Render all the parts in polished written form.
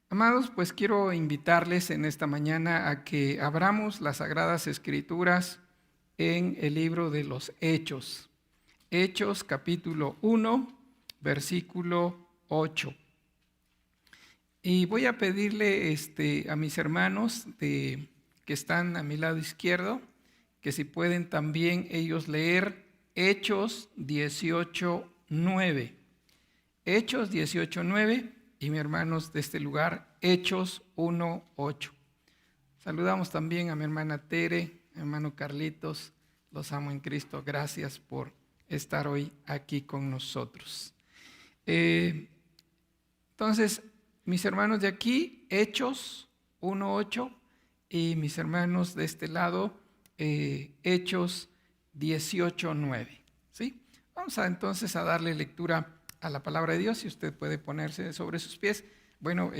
Amados, pues quiero invitarles en esta mañana a que abramos las Sagradas Escrituras en el libro de los Hechos. Hechos capítulo 1, versículo 8. Y voy a pedirle a mis hermanos que están a mi lado izquierdo, que si pueden también ellos leer Hechos 18:9. Hechos 18:9 y mis hermanos de este lugar, Hechos 1:8. Saludamos también a mi hermana Tere, a mi hermano Carlitos, los amo en Cristo, gracias por estar hoy aquí con nosotros. Entonces, mis hermanos de aquí, Hechos 1:8 y mis hermanos de este lado, Hechos 18:9. ¿Sí? Vamos entonces a darle lectura a la palabra de Dios. Si usted puede ponerse sobre sus pies. Bueno,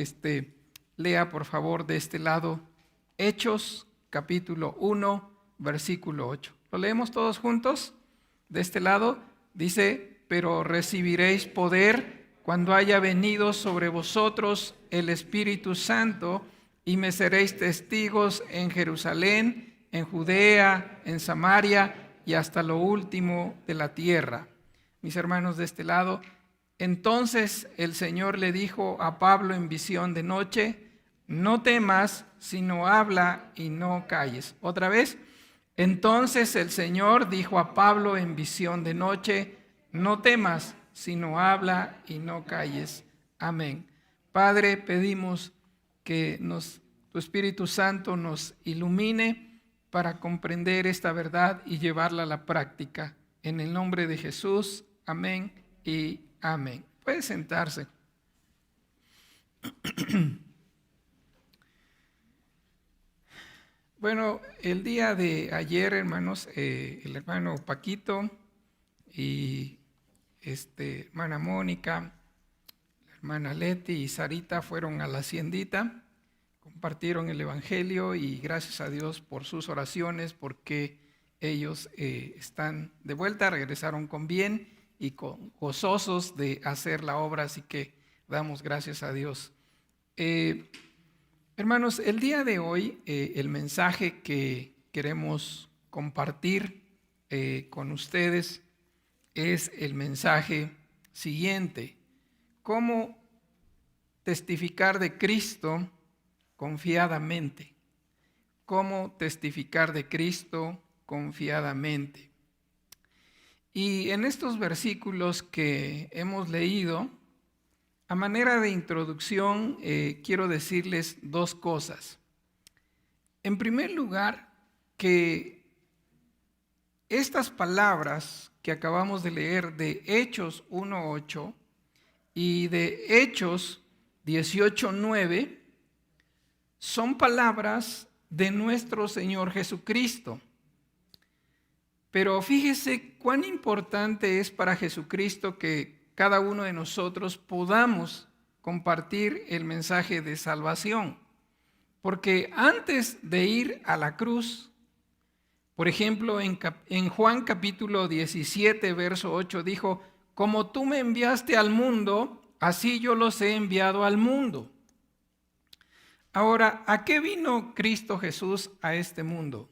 lea por favor de este lado Hechos capítulo 1, versículo 8. ¿Lo leemos todos juntos? De este lado dice: pero recibiréis poder cuando haya venido sobre vosotros el Espíritu Santo, y me seréis testigos en Jerusalén, en Judea, en Samaria y hasta lo último de la tierra. Mis hermanos de este lado, entonces el Señor le dijo a Pablo en visión de noche: no temas, sino habla y no calles. Otra vez, entonces el Señor dijo a Pablo en visión de noche: no temas, sino habla y no calles. Amén. Padre, pedimos que tu Espíritu Santo nos ilumine para comprender esta verdad y llevarla a la práctica. En el nombre de Jesús, amén y amén. Puede sentarse. Bueno, el día de ayer, hermanos, el hermano Paquito y hermana Mónica, la hermana Leti y Sarita fueron a la haciendita, compartieron el evangelio y gracias a Dios por sus oraciones, porque ellos están de vuelta, regresaron con bien y gozosos de hacer la obra, así que damos gracias a Dios. Hermanos, el día de hoy el mensaje que queremos compartir con ustedes es el mensaje siguiente: cómo testificar de Cristo confiadamente. Cómo testificar de Cristo confiadamente. Y en estos versículos que hemos leído, a manera de introducción, quiero decirles dos cosas. En primer lugar, que estas palabras que acabamos de leer de Hechos 1:8 y de Hechos 18:9 son palabras de nuestro Señor Jesucristo. Pero fíjese cuán importante es para Jesucristo que cada uno de nosotros podamos compartir el mensaje de salvación. Porque antes de ir a la cruz, por ejemplo, en Juan capítulo 17, verso 8, dijo: como tú me enviaste al mundo, así yo los he enviado al mundo. Ahora, ¿a qué vino Cristo Jesús a este mundo?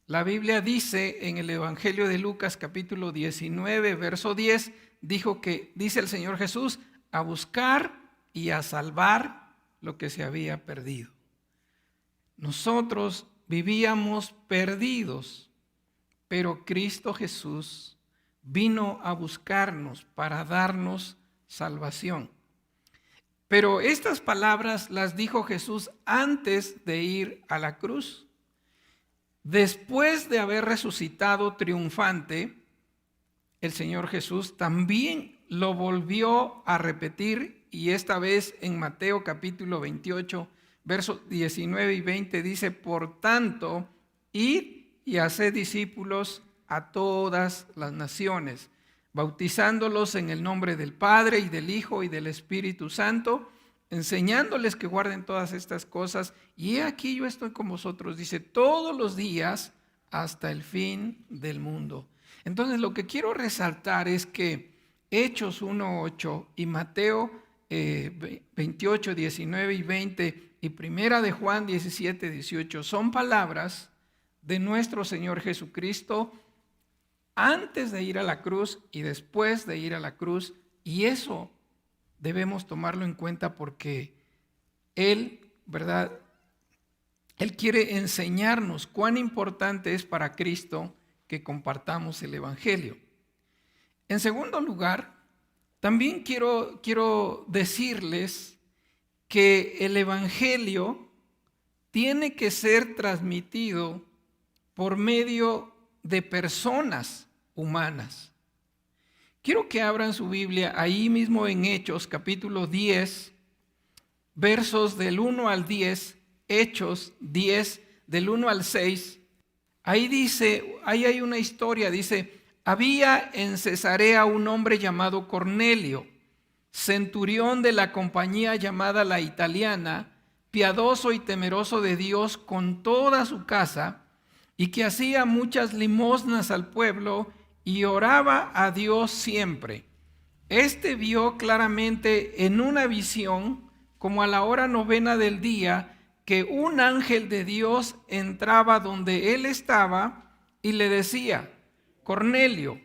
La Biblia dice en el Evangelio de Lucas capítulo 19, verso 10, dice el Señor Jesús: a buscar y a salvar lo que se había perdido. Nosotros vivíamos perdidos, pero Cristo Jesús vino a buscarnos para darnos salvación. Pero estas palabras las dijo Jesús antes de ir a la cruz. Después de haber resucitado triunfante, el Señor Jesús también lo volvió a repetir, y esta vez en Mateo capítulo 28, versos 19 y 20 dice: por tanto, id y haced discípulos a todas las naciones, bautizándolos en el nombre del Padre y del Hijo y del Espíritu Santo, enseñándoles que guarden todas estas cosas, y he aquí yo estoy con vosotros, dice, todos los días hasta el fin del mundo. Entonces lo que quiero resaltar es que Hechos 1:8 y Mateo 28, 19 y 20 y Primera de Juan 17, 18 son palabras de nuestro Señor Jesucristo antes de ir a la cruz y después de ir a la cruz, y eso debemos tomarlo en cuenta porque Él, ¿verdad? Él quiere enseñarnos cuán importante es para Cristo que compartamos el Evangelio. En segundo lugar, también quiero decirles que el Evangelio tiene que ser transmitido por medio de personas humanas. Quiero que abran su Biblia ahí mismo en Hechos, capítulo 10, versos del 1 al 10, Hechos 10, del 1 al 6. Ahí dice, ahí hay una historia, dice: había en Cesarea un hombre llamado Cornelio, centurión de la compañía llamada La Italiana, piadoso y temeroso de Dios con toda su casa, y que hacía muchas limosnas al pueblo y oraba a Dios siempre. Este vio claramente en una visión, como a la hora 9 del día, que un ángel de Dios entraba donde él estaba y le decía: Cornelio.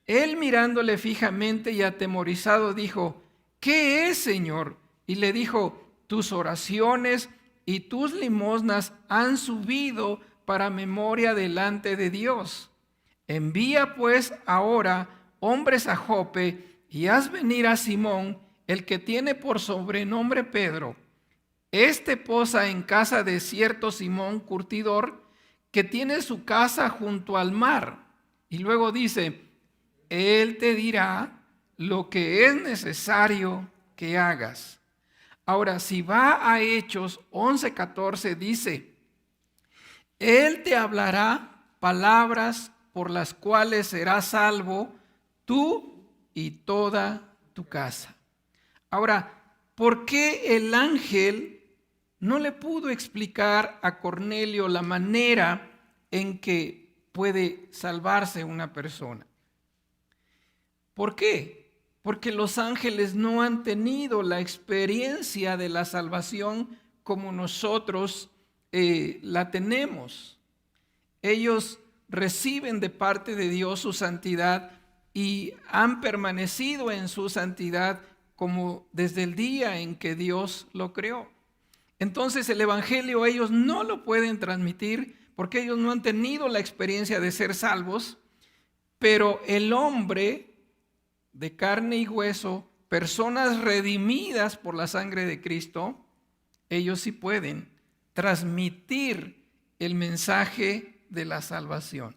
Él, mirándole fijamente y atemorizado, dijo: ¿qué es, Señor? Y le dijo: tus oraciones y tus limosnas han subido para memoria delante de Dios. Envía pues ahora hombres a Jope y haz venir a Simón, el que tiene por sobrenombre Pedro. Este posa en casa de cierto Simón curtidor, que tiene su casa junto al mar. Y luego dice: él te dirá lo que es necesario que hagas. Ahora, si va a Hechos 11:14, dice: él te hablará palabras por las cuales serás salvo tú y toda tu casa. Ahora, ¿por qué el ángel no le pudo explicar a Cornelio la manera en que puede salvarse una persona? ¿Por qué? Porque los ángeles no han tenido la experiencia de la salvación como nosotros la tenemos. Ellos reciben de parte de Dios su santidad y han permanecido en su santidad como desde el día en que Dios lo creó. Entonces el Evangelio ellos no lo pueden transmitir porque ellos no han tenido la experiencia de ser salvos, pero el hombre de carne y hueso, personas redimidas por la sangre de Cristo, ellos sí pueden transmitir el mensaje de la salvación.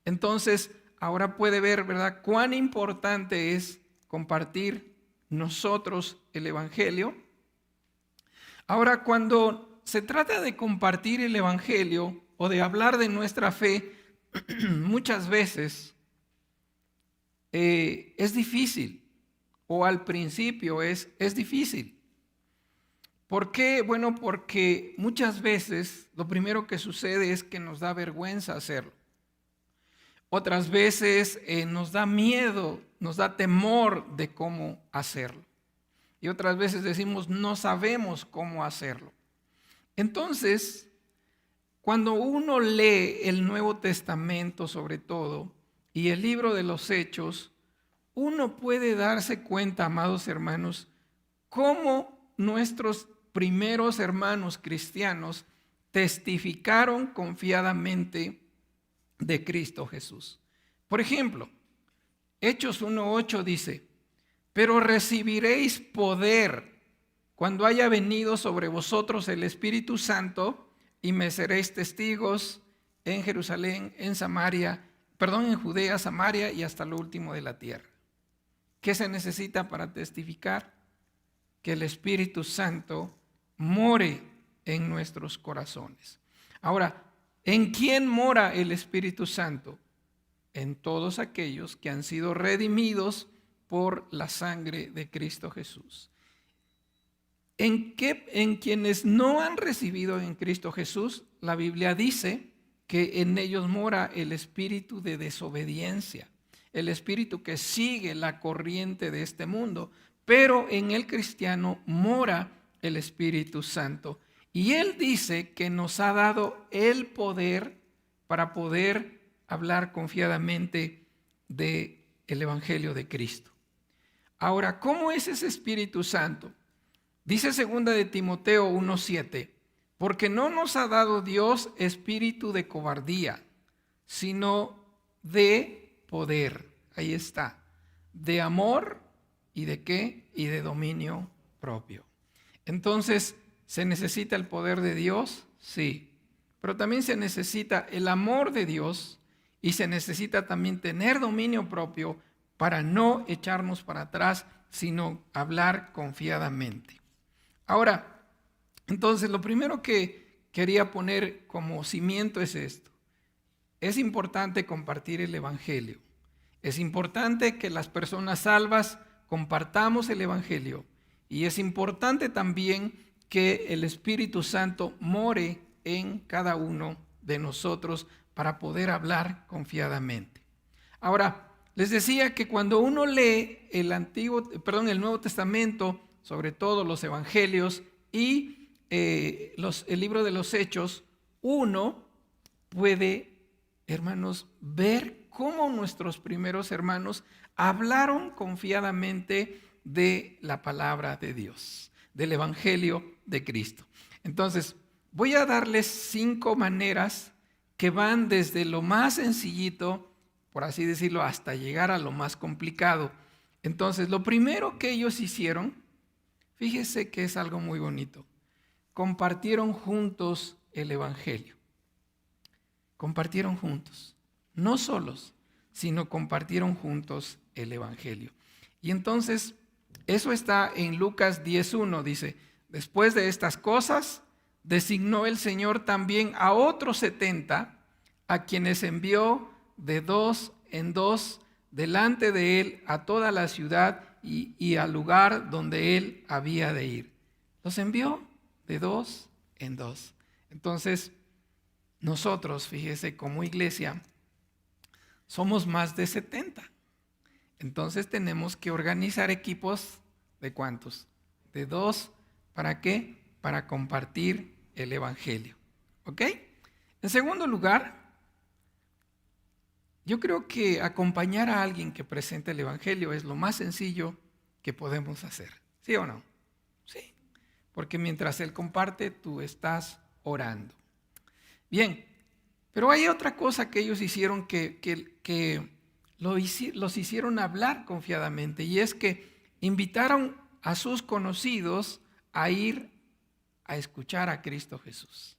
Entonces, ahora puede ver, ¿verdad?, cuán importante es compartir nosotros el Evangelio. Ahora, cuando se trata de compartir el Evangelio o de hablar de nuestra fe, muchas veces es difícil, o al principio es difícil. ¿Por qué? Bueno, porque muchas veces lo primero que sucede es que nos da vergüenza hacerlo. Otras veces nos da miedo, nos da temor de cómo hacerlo. Y otras veces decimos, no sabemos cómo hacerlo. Entonces, cuando uno lee el Nuevo Testamento sobre todo, y el libro de los Hechos, uno puede darse cuenta, amados hermanos, cómo nuestros primeros hermanos cristianos testificaron confiadamente de Cristo Jesús. Por ejemplo, Hechos 1:8 dice: pero recibiréis poder cuando haya venido sobre vosotros el Espíritu Santo, y me seréis testigos en Jerusalén, en Judea, Samaria y hasta lo último de la tierra. ¿Qué se necesita para testificar? Que el Espíritu Santo more en nuestros corazones. Ahora, ¿en quién mora el Espíritu Santo? En todos aquellos que han sido redimidos por la sangre de Cristo Jesús. En quienes no han recibido en Cristo Jesús, la Biblia dice que en ellos mora el espíritu de desobediencia. el espíritu que sigue la corriente de este mundo, pero en el cristiano mora el Espíritu Santo. Y Él dice que nos ha dado el poder para poder hablar confiadamente del Evangelio de Cristo. Ahora, ¿cómo es ese Espíritu Santo? Dice 2 de Timoteo 1:7, porque no nos ha dado Dios espíritu de cobardía, sino de poder. Ahí está. De amor y de qué? Y de dominio propio. Entonces, ¿se necesita el poder de Dios? Sí. Pero también se necesita el amor de Dios y se necesita también tener dominio propio para no echarnos para atrás, sino hablar confiadamente. Ahora, entonces lo primero que quería poner como cimiento es esto. Es importante compartir el Evangelio. Es importante que las personas salvas compartamos el Evangelio. Y es importante también que el Espíritu Santo more en cada uno de nosotros para poder hablar confiadamente. Ahora, les decía que cuando uno lee el Nuevo Testamento, sobre todo los Evangelios y el libro de los Hechos, uno puede, hermanos, ver cómo nuestros primeros hermanos hablaron confiadamente de la palabra de Dios, del Evangelio de Cristo. Entonces, voy a darles 5 maneras que van desde lo más sencillito, por así decirlo, hasta llegar a lo más complicado. Entonces, lo primero que ellos hicieron, fíjese que es algo muy bonito, compartieron juntos el Evangelio. Compartieron juntos, no solos, sino compartieron juntos el Evangelio. Y entonces, eso está en Lucas 10:1, dice, después de estas cosas, designó el Señor también a otros 70, a quienes envió de 2 en 2 delante de él a toda la ciudad y al lugar donde él había de ir. Los envió de 2 en 2. Entonces, nosotros, fíjese, como iglesia, somos más de 70. Entonces tenemos que organizar equipos de ¿cuántos? De 2. ¿Para qué? Para compartir el Evangelio. ¿Ok? En segundo lugar, yo creo que acompañar a alguien que presente el Evangelio es lo más sencillo que podemos hacer. ¿Sí o no? Sí. Porque mientras él comparte, tú estás orando. Bien, pero hay otra cosa que ellos hicieron que los hicieron hablar confiadamente, y es que invitaron a sus conocidos a ir a escuchar a Cristo Jesús.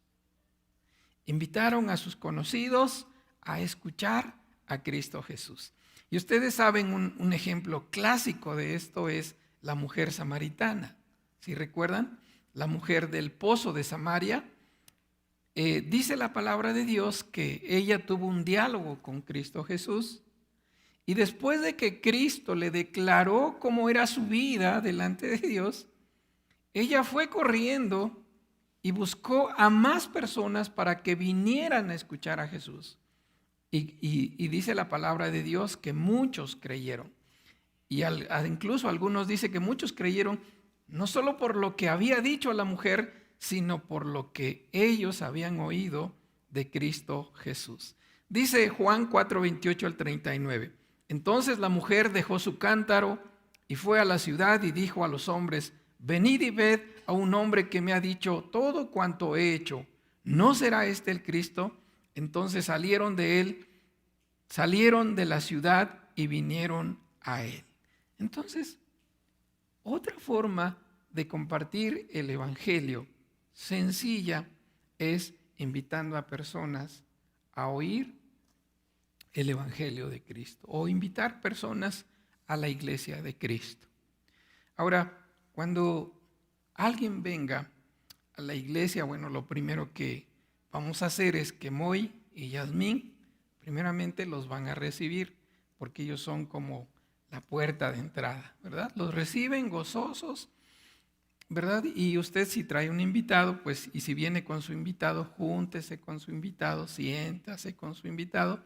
Invitaron a sus conocidos a escuchar a Cristo Jesús. Y ustedes saben, un ejemplo clásico de esto es la mujer samaritana. ¿Sí recuerdan? La mujer del pozo de Samaria. Dice la palabra de Dios que ella tuvo un diálogo con Cristo Jesús, y después de que Cristo le declaró cómo era su vida delante de Dios, ella fue corriendo y buscó a más personas para que vinieran a escuchar a Jesús. Y dice la palabra de Dios que muchos creyeron. Y incluso algunos dicen que muchos creyeron no solo por lo que había dicho la mujer, sino por lo que ellos habían oído de Cristo Jesús. Dice Juan 4:28 al 39. Entonces la mujer dejó su cántaro y fue a la ciudad y dijo a los hombres: venid y ved a un hombre que me ha dicho todo cuanto he hecho. ¿No será este el Cristo? Entonces salieron de la ciudad y vinieron a él. Entonces, otra forma de compartir el Evangelio sencilla es invitando a personas a oír el Evangelio de Cristo, o invitar personas a la iglesia de Cristo. Ahora, cuando alguien venga a la iglesia, bueno, lo primero que vamos a hacer es que Moy y Yasmín primeramente los van a recibir, porque ellos son como la puerta de entrada, ¿verdad? Los reciben gozosos, ¿verdad? Y usted, si trae un invitado, pues, y si viene con su invitado, júntese con su invitado, siéntase con su invitado.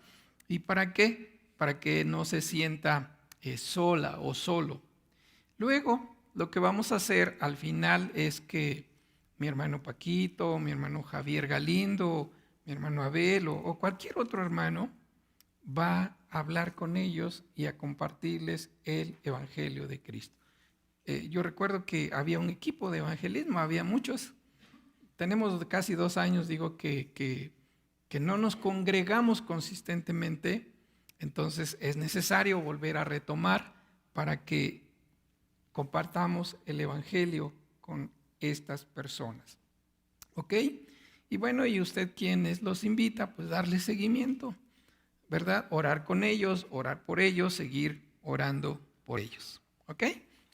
¿Y para qué? para que no se sienta sola o solo. Luego, lo que vamos a hacer al final es que mi hermano Paquito, mi hermano Javier Galindo, mi hermano Abel o cualquier otro hermano va a hablar con ellos y a compartirles el Evangelio de Cristo. Yo recuerdo que había un equipo de evangelismo, había muchos. Tenemos casi 2 años, digo, que no nos congregamos consistentemente, entonces es necesario volver a retomar para que compartamos el Evangelio con estas personas. ¿Ok? Y bueno, ¿y usted quienes los invita? Pues darle seguimiento, ¿verdad? Orar con ellos, orar por ellos, seguir orando por ellos. ¿Ok?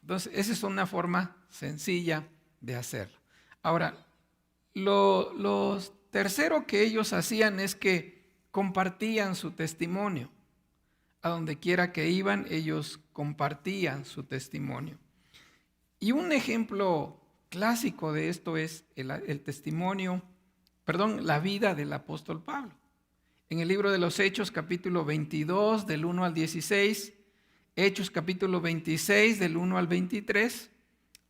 Entonces, esa es una forma sencilla de hacerlo. Ahora, lo tercero que ellos hacían es que compartían su testimonio. A donde quiera que iban, ellos compartían su testimonio. Y un ejemplo clásico de esto es la vida del apóstol Pablo. En el libro de los Hechos, capítulo 22, del 1 al 16, Hechos capítulo 26, del 1 al 23,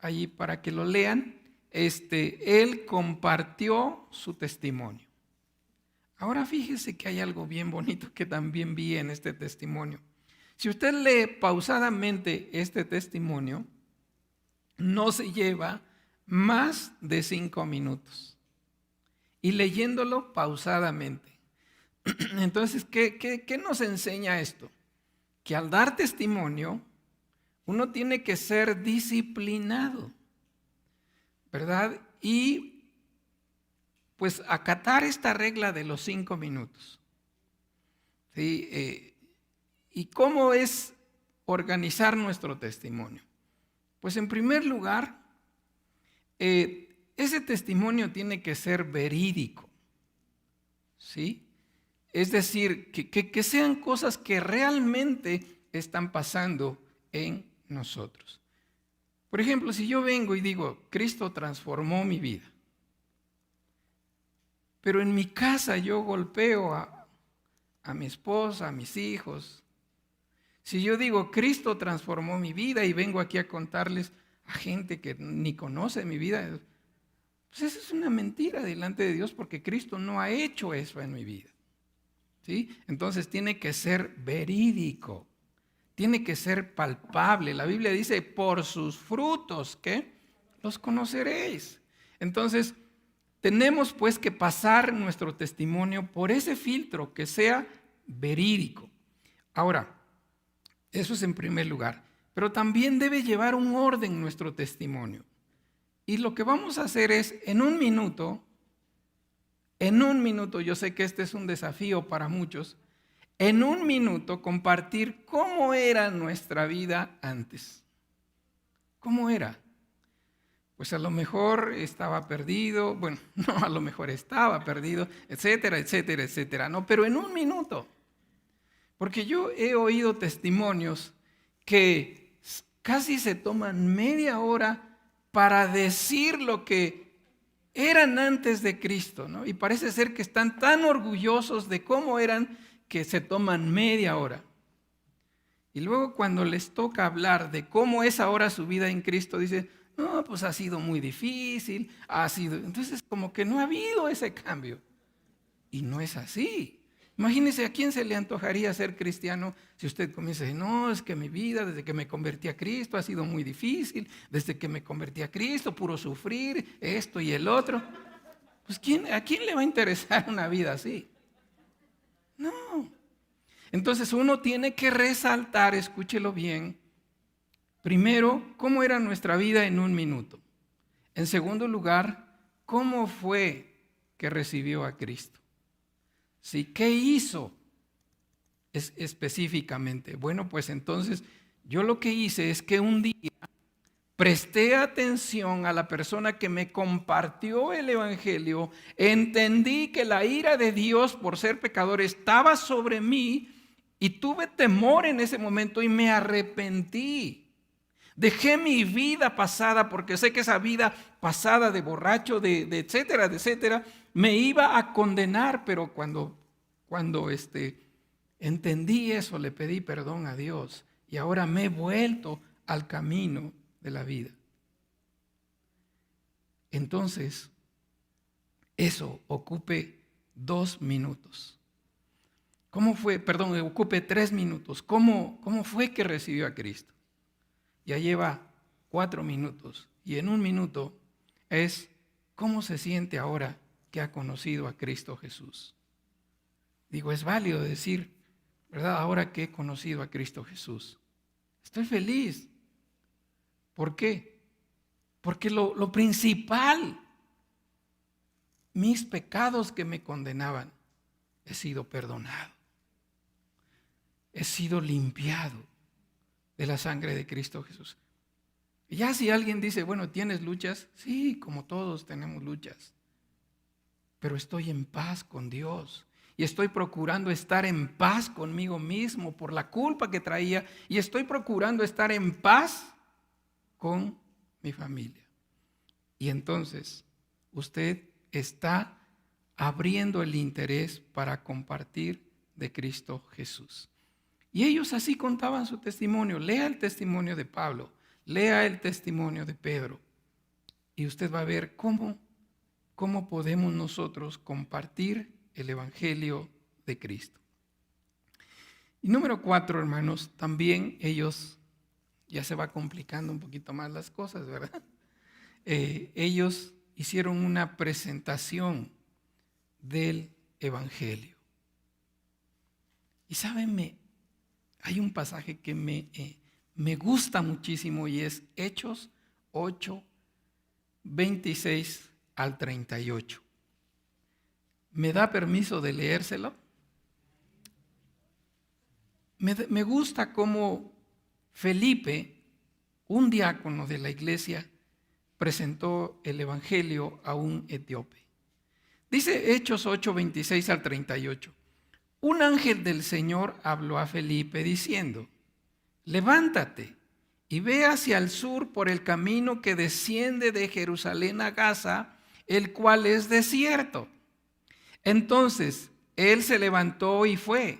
allí para que lo lean, él compartió su testimonio. Ahora fíjese que hay algo bien bonito que también vi en este testimonio. Si usted lee pausadamente este testimonio, no se lleva más de 5 minutos. Y leyéndolo pausadamente. Entonces, ¿qué nos enseña esto? Que al dar testimonio, uno tiene que ser disciplinado, ¿verdad? Y pues acatar esta regla de los 5 minutos. ¿Sí? ¿Y cómo es organizar nuestro testimonio? Pues en primer lugar, ese testimonio tiene que ser verídico, ¿sí? Es decir, que sean cosas que realmente están pasando en nosotros. Por ejemplo, si yo vengo y digo, Cristo transformó mi vida, pero en mi casa yo golpeo a mi esposa, a mis hijos. Si yo digo, Cristo transformó mi vida y vengo aquí a contarles a gente que ni conoce mi vida, pues esa es una mentira delante de Dios porque Cristo no ha hecho eso en mi vida. ¿Sí? Entonces tiene que ser verídico, tiene que ser palpable. La Biblia dice, por sus frutos, ¿qué? Los conoceréis. Entonces, tenemos pues que pasar nuestro testimonio por ese filtro que sea verídico. Ahora, eso es en primer lugar, pero también debe llevar un orden nuestro testimonio. Y lo que vamos a hacer es, en un minuto, yo sé que este es un desafío para muchos, en un minuto compartir cómo era nuestra vida antes. ¿Cómo era? Pues a lo mejor estaba perdido, bueno, no, a lo mejor estaba perdido, etcétera, etcétera, etcétera. No, pero en un minuto. Porque yo he oído testimonios que casi se toman media hora para decir lo que eran antes de Cristo, ¿no? Y parece ser que están tan orgullosos de cómo eran que se toman media hora. Y luego cuando les toca hablar de cómo es ahora su vida en Cristo, dicen, no, pues ha sido muy difícil, entonces como que no ha habido ese cambio. Y no es así. Imagínese a quién se le antojaría ser cristiano si usted comienza a decir, no, es que mi vida desde que me convertí a Cristo ha sido muy difícil, desde que me convertí a Cristo, puro sufrir, esto y el otro. Pues ¿a quién le va a interesar una vida así? No. Entonces uno tiene que resaltar, escúchelo bien, primero, cómo era nuestra vida en un minuto. En segundo lugar, cómo fue que recibió a Cristo. ¿Sí? ¿Qué hizo específicamente? Bueno, pues entonces yo lo que hice es que un día presté atención a la persona que me compartió el Evangelio, entendí que la ira de Dios por ser pecador estaba sobre mí y tuve temor en ese momento y me arrepentí. Dejé mi vida pasada porque sé que esa vida pasada de borracho, de etcétera, me iba a condenar, pero cuando Entendí eso, le pedí perdón a Dios y ahora me he vuelto al camino de la vida. Entonces, eso ocupe 2 minutos. ¿Cómo fue? Perdón, ocupe 3 minutos. ¿Cómo fue que recibió a Cristo? Ya lleva 4 minutos. Y en 1 minuto es cómo se siente ahora que ha conocido a Cristo Jesús. Digo, es válido decir, ¿verdad? Ahora que he conocido a Cristo Jesús, estoy feliz. ¿Por qué? Porque lo principal, mis pecados que me condenaban, he sido perdonado. He sido limpiado de la sangre de Cristo Jesús. Y ya si alguien dice, bueno, ¿tienes luchas? Sí, como todos tenemos luchas. Pero estoy en paz con Dios. Y estoy procurando estar en paz conmigo mismo por la culpa que traía. Y estoy procurando estar en paz con mi familia. Y entonces usted está abriendo el interés para compartir de Cristo Jesús. Y ellos así contaban su testimonio. Lea el testimonio de Pablo, lea el testimonio de Pedro. Y usted va a ver cómo podemos nosotros compartir el Evangelio de Cristo. Y número 4, hermanos, también ellos, ya se va complicando un poquito más las cosas, ¿verdad? Ellos hicieron una presentación del Evangelio. Y saben, hay un pasaje que me gusta muchísimo y es Hechos 8, 26 al 38. ¿Me da permiso de leérselo? Me gusta cómo Felipe, un diácono de la iglesia, presentó el Evangelio a un etíope. Dice Hechos 8, 26 al 38. Un ángel del Señor habló a Felipe diciendo, levántate y ve hacia el sur por el camino que desciende de Jerusalén a Gaza, el cual es desierto. Entonces él se levantó y fue.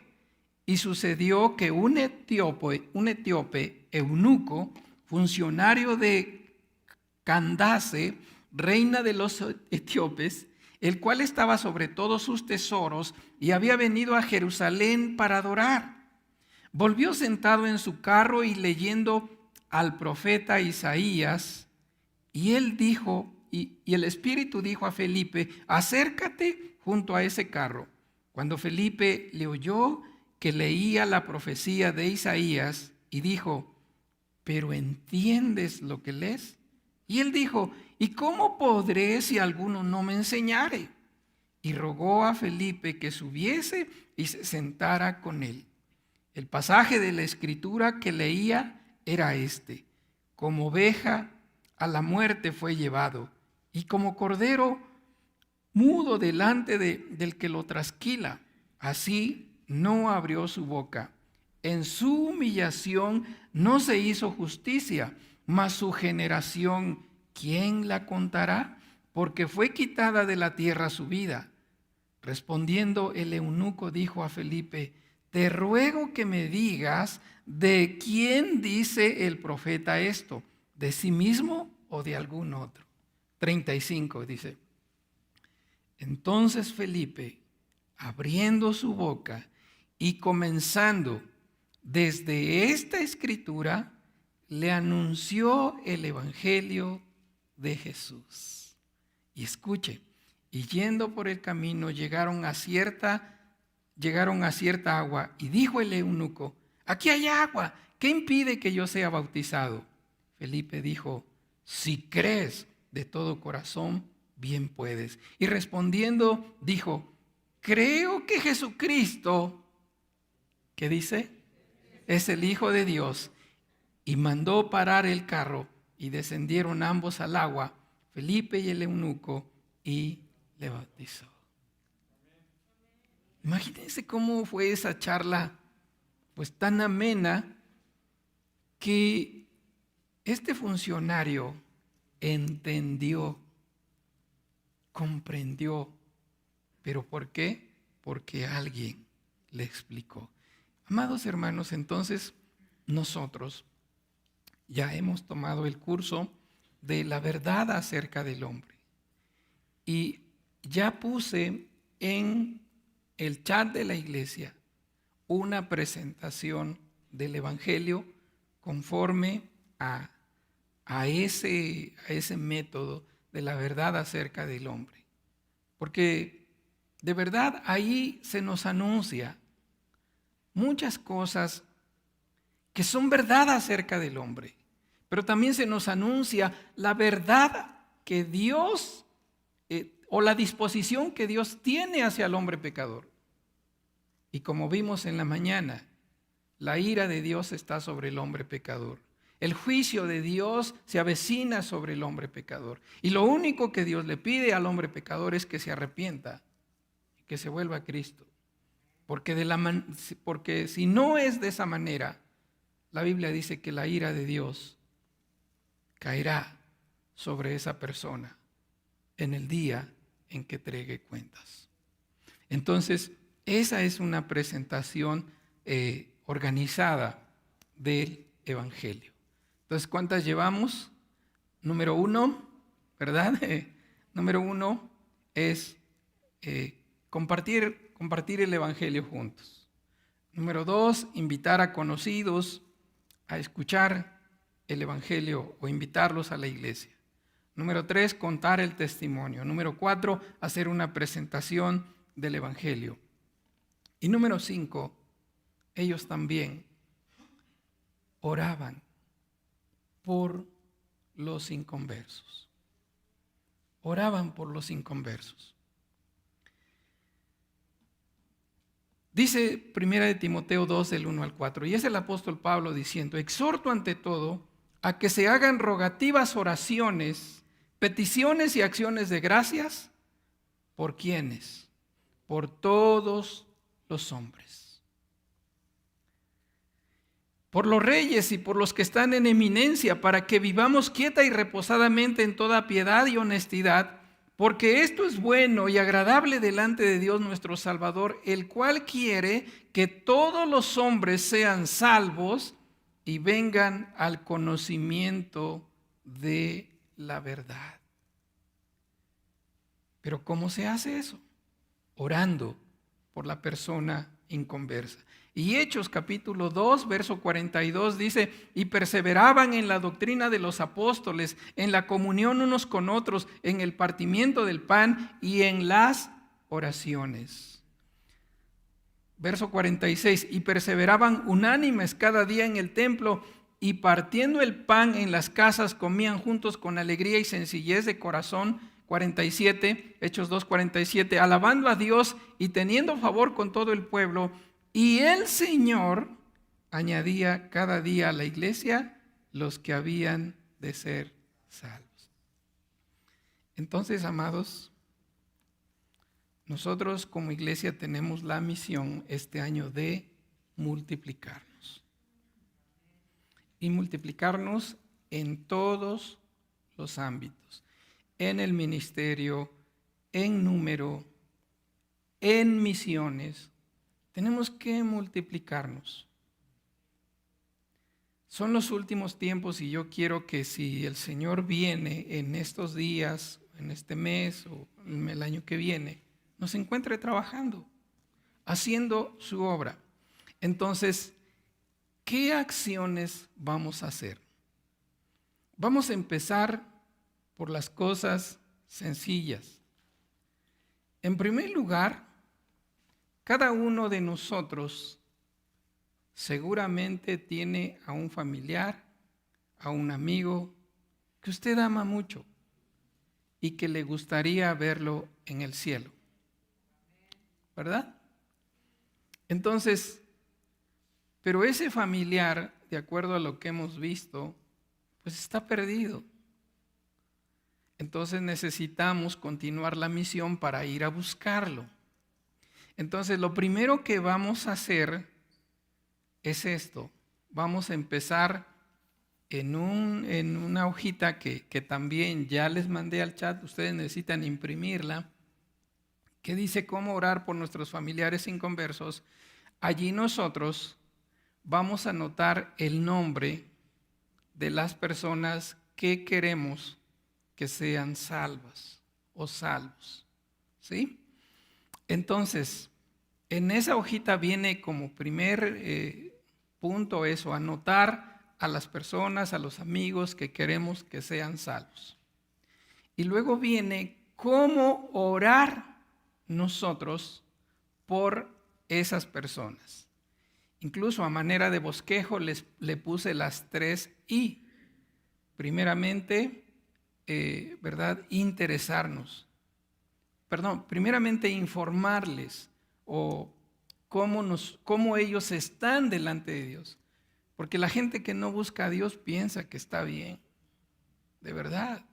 Y sucedió que un etíope eunuco, funcionario de Candace, reina de los etíopes, el cual estaba sobre todos sus tesoros y había venido a Jerusalén para adorar, volvió sentado en su carro y leyendo al profeta Isaías, y él dijo, y el Espíritu dijo a Felipe, acércate junto a ese carro. Cuando Felipe le oyó que leía la profecía de Isaías, y dijo, ¿pero entiendes lo que lees? Y él dijo, ¿y cómo podré si alguno no me enseñare? Y rogó a Felipe que subiese y se sentara con él. El pasaje de la escritura que leía era este: como oveja a la muerte fue llevado, y como cordero mudo delante del que lo trasquila, así no abrió su boca. En su humillación no se hizo justicia, mas su generación, ¿quién la contará? Porque fue quitada de la tierra su vida. Respondiendo el eunuco dijo a Felipe, te ruego que me digas de quién dice el profeta esto, de sí mismo o de algún otro. 35 dice, entonces Felipe, abriendo su boca y comenzando desde esta escritura, le anunció el Evangelio de Jesús. Y escuche, y yendo por el camino llegaron a cierta agua, y dijo el eunuco, aquí hay agua, ¿qué impide que yo sea bautizado? Felipe dijo, si crees de todo corazón, bien puedes. Y respondiendo dijo, creo que Jesucristo, ¿qué dice? Es el Hijo de Dios. Y mandó parar el carro y descendieron ambos al agua, Felipe y el eunuco, y le bautizó. Imagínense cómo fue esa charla, pues tan amena, que este funcionario entendió, comprendió. ¿Pero por qué? Porque alguien le explicó. Amados hermanos, entonces nosotros ya hemos tomado el curso de la verdad acerca del hombre. Y ya puse en el chat de la iglesia una presentación del Evangelio conforme a ese método de la verdad acerca del hombre. Porque de verdad ahí se nos anuncia muchas cosas que son verdad acerca del hombre, pero también se nos anuncia la verdad que Dios o la disposición que Dios tiene hacia el hombre pecador. Y como vimos en la mañana, la ira de Dios está sobre el hombre pecador. El juicio de Dios se avecina sobre el hombre pecador. Y lo único que Dios le pide al hombre pecador es que se arrepienta, que se vuelva a Cristo. Porque si no es de esa manera, la Biblia dice que la ira de Dios caerá sobre esa persona en el día en que entregue cuentas. Entonces, esa es una presentación organizada del Evangelio. Entonces, ¿cuántas llevamos? Número 1, ¿verdad? Número 1 es compartir el Evangelio juntos. Número 2, invitar a conocidos a escuchar el Evangelio o invitarlos a la iglesia. Número 3, contar el testimonio. Número 4, hacer una presentación del Evangelio. Y número 5, ellos también oraban por los inconversos. Oraban por los inconversos. Dice 1 Timoteo 2, del 1 al 4, y es el apóstol Pablo diciendo: exhorto ante todo a que se hagan rogativas, oraciones, peticiones y acciones de gracias. ¿Por quiénes? Por todos los hombres. Por los reyes y por los que están en eminencia, para que vivamos quieta y reposadamente en toda piedad y honestidad, porque esto es bueno y agradable delante de Dios nuestro Salvador, el cual quiere que todos los hombres sean salvos y vengan al conocimiento de la verdad. Pero ¿cómo se hace eso? Orando por la persona inconversa. Y Hechos capítulo 2, verso 42 dice: y perseveraban en la doctrina de los apóstoles, en la comunión unos con otros, en el partimiento del pan y en las oraciones. Verso 46, y perseveraban unánimes cada día en el templo, y partiendo el pan en las casas comían juntos con alegría y sencillez de corazón. 47, Hechos 2, 47, alabando a Dios y teniendo favor con todo el pueblo. Y el Señor añadía cada día a la iglesia los que habían de ser salvos. Entonces, amados, nosotros como iglesia tenemos la misión este año de multiplicarnos. Y multiplicarnos en todos los ámbitos. En el ministerio, en número, en misiones. Tenemos que multiplicarnos. Son los últimos tiempos y yo quiero que si el Señor viene en estos días, en este mes o en el año que viene, nos encuentre trabajando, haciendo su obra. Entonces, ¿qué acciones vamos a hacer? Vamos a empezar por las cosas sencillas. En primer lugar, cada uno de nosotros seguramente tiene a un familiar, a un amigo que usted ama mucho y que le gustaría verlo en el cielo, ¿verdad? Entonces, pero ese familiar, de acuerdo a lo que hemos visto, pues está perdido. Entonces necesitamos continuar la misión para ir a buscarlo. Entonces lo primero que vamos a hacer es esto. Vamos a empezar en una hojita que también ya les mandé al chat, ustedes necesitan imprimirla, que dice cómo orar por nuestros familiares inconversos. Allí nosotros vamos a anotar el nombre de las personas que queremos que sean salvas o salvos. ¿Sí? Entonces, en esa hojita viene como primer punto eso, anotar a las personas, a los amigos que queremos que sean salvos. Y luego viene cómo orar nosotros por esas personas. Incluso a manera de bosquejo le puse las 3 I. Primeramente, ¿verdad? Interesarnos. Primeramente informarles o cómo ellos están delante de Dios. Porque la gente que no busca a Dios piensa que está bien. De verdad.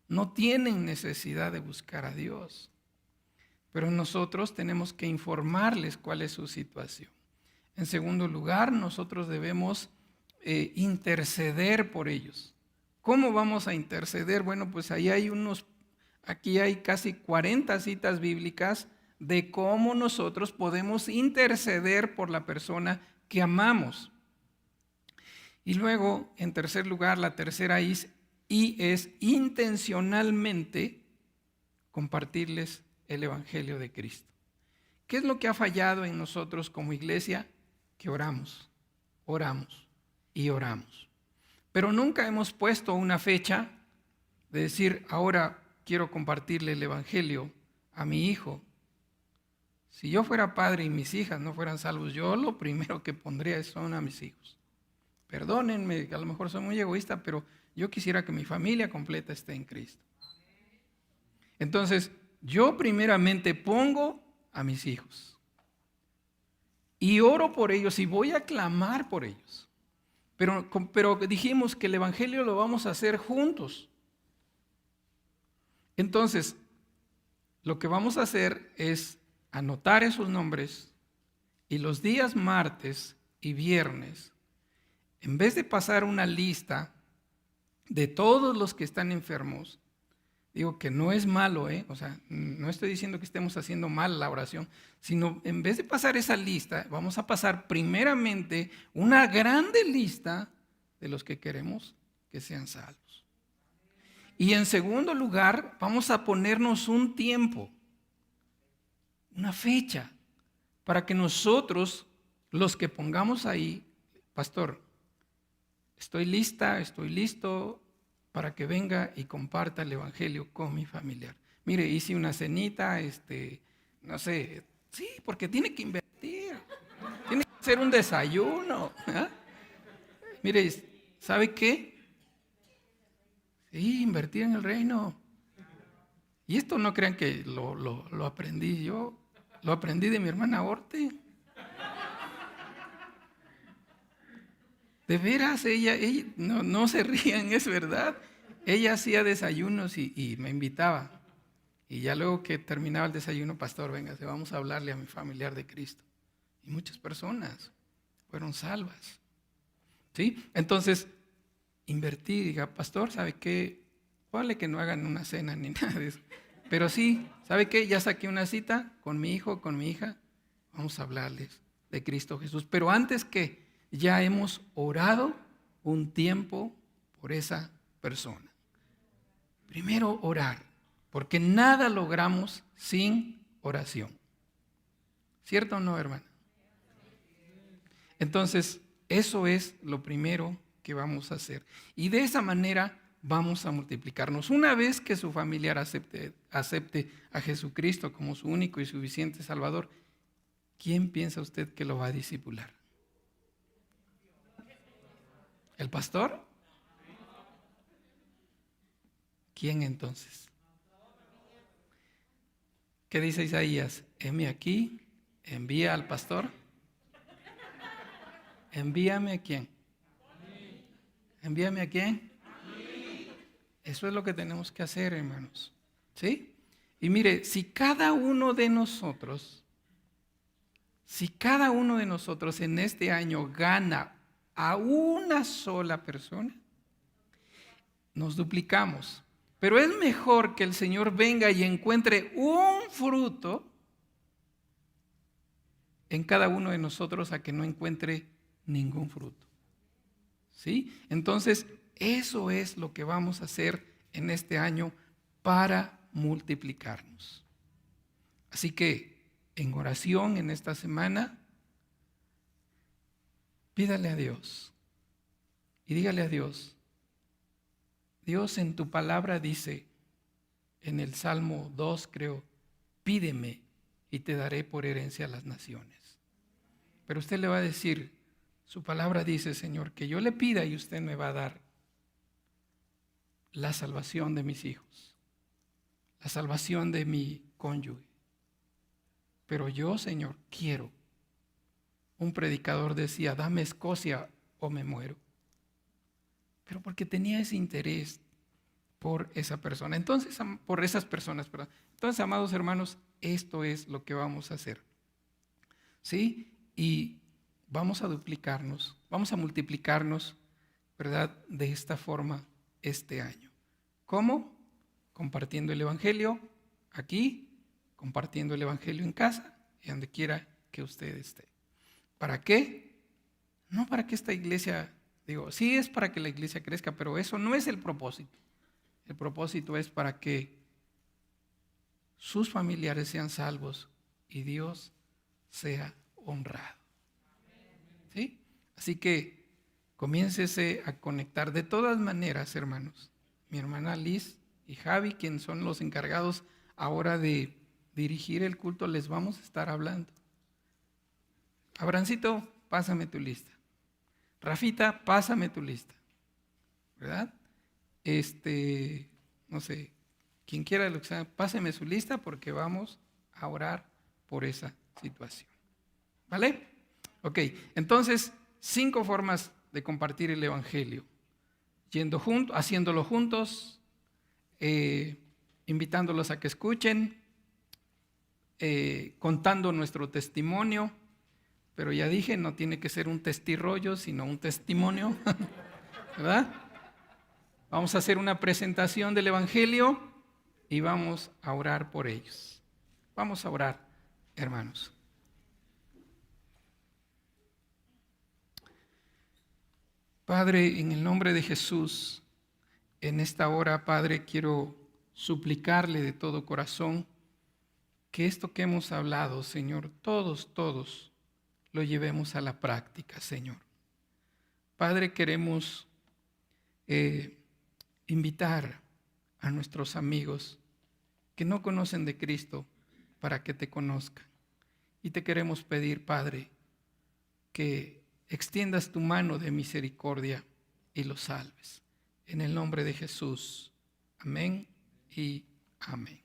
No tienen necesidad de buscar a Dios. Pero nosotros tenemos que informarles cuál es su situación. En segundo lugar, nosotros debemos interceder por ellos. ¿Cómo vamos a interceder? Bueno, pues ahí aquí hay casi 40 citas bíblicas de cómo nosotros podemos interceder por la persona que amamos. Y luego, en tercer lugar, la tercera I es intencionalmente compartirles el Evangelio de Cristo. ¿Qué es lo que ha fallado en nosotros como iglesia? Que oramos y oramos. Pero nunca hemos puesto una fecha de decir, ahora quiero compartirle el Evangelio a mi hijo. Si yo fuera padre y mis hijas no fueran salvos, yo lo primero que pondría son a mis hijos. Perdónenme, a lo mejor soy muy egoísta, pero yo quisiera que mi familia completa esté en Cristo. Entonces, yo primeramente pongo a mis hijos y oro por ellos y voy a clamar por ellos. Pero dijimos que el Evangelio lo vamos a hacer juntos. Entonces, lo que vamos a hacer es anotar esos nombres y los días martes y viernes, en vez de pasar una lista de todos los que están enfermos, digo que no es malo, o sea, no estoy diciendo que estemos haciendo mal la oración, sino en vez de pasar esa lista, vamos a pasar primeramente una grande lista de los que queremos que sean salvos. Y en segundo lugar, vamos a ponernos un tiempo, una fecha, para que nosotros, los que pongamos ahí, pastor, estoy listo para que venga y comparta el Evangelio con mi familiar. Mire, hice una cenita, no sé, sí, porque tiene que invertir, tiene que hacer un desayuno. ¿Eh? Mire, ¿sabe qué? Sí, invertir en el reino. Y esto no crean que lo aprendí yo, lo aprendí de mi hermana Orte. De veras, ella no se rían, es verdad. Ella hacía desayunos y me invitaba. Y ya luego que terminaba el desayuno, pastor, véngase, vamos a hablarle a mi familiar de Cristo. Y muchas personas fueron salvas. ¿Sí? Entonces, invertí, diga, pastor, ¿sabe qué? Póngale que no hagan una cena ni nada de eso. Pero sí, ¿sabe qué? Ya saqué una cita con mi hijo, con mi hija. Vamos a hablarles de Cristo Jesús. Pero antes que ya hemos orado un tiempo por esa persona. Primero orar, porque nada logramos sin oración. ¿Cierto o no, hermana? Entonces, eso es lo primero que vamos a hacer. Y de esa manera vamos a multiplicarnos. Una vez que su familiar acepte a Jesucristo como su único y suficiente Salvador, ¿quién piensa usted que lo va a discipular? ¿El pastor? ¿Quién entonces? ¿Qué dice Isaías? Heme aquí, envía al pastor. ¿Envíame a quién? ¿Envíame a quién? Eso es lo que tenemos que hacer, hermanos. ¿Sí? Y mire, si cada uno de nosotros en este año gana a una sola persona, nos duplicamos. Pero es mejor que el Señor venga y encuentre un fruto en cada uno de nosotros a que no encuentre ningún fruto. ¿Sí? Entonces, eso es lo que vamos a hacer en este año para multiplicarnos. Así que en oración en esta semana, pídale a Dios y dígale a Dios, Dios en tu palabra dice, en el Salmo 2 creo, pídeme y te daré por herencia a las naciones. Pero usted le va a decir, su palabra dice, Señor, que yo le pida y usted me va a dar la salvación de mis hijos, la salvación de mi cónyuge. Pero yo, Señor, quiero. Un predicador decía, dame Escocia o me muero. Pero porque tenía ese interés por esa persona. Entonces, por esas personas, perdón. Entonces, amados hermanos, esto es lo que vamos a hacer. ¿Sí? Y vamos a duplicarnos, vamos a multiplicarnos, ¿verdad? De esta forma este año. ¿Cómo? Compartiendo el Evangelio aquí, compartiendo el Evangelio en casa y donde quiera que usted esté. ¿Para qué? No para que esta iglesia, sí es para que la iglesia crezca, pero eso no es el propósito. El propósito es para que sus familiares sean salvos y Dios sea honrado. ¿Sí? Así que comiéncese a conectar de todas maneras, hermanos. Mi hermana Liz y Javi, quienes son los encargados ahora de dirigir el culto, les vamos a estar hablando. Abrancito, pásame tu lista. Rafita, pásame tu lista. ¿Verdad? No sé, quien quiera lo que sea, páseme su lista porque vamos a orar por esa situación. ¿Vale? Ok, entonces, 5 formas de compartir el Evangelio. Haciéndolo juntos, invitándolos a que escuchen, contando nuestro testimonio, pero ya dije, no tiene que ser un testirollo, sino un testimonio, ¿verdad? Vamos a hacer una presentación del Evangelio y vamos a orar por ellos. Vamos a orar, hermanos. Padre, en el nombre de Jesús, en esta hora, Padre, quiero suplicarle de todo corazón que esto que hemos hablado, Señor, todos lo llevemos a la práctica, Señor. Padre, queremos invitar a nuestros amigos que no conocen de Cristo para que te conozcan. Y te queremos pedir, Padre, que extiendas tu mano de misericordia y los salves. En el nombre de Jesús. Amén y amén.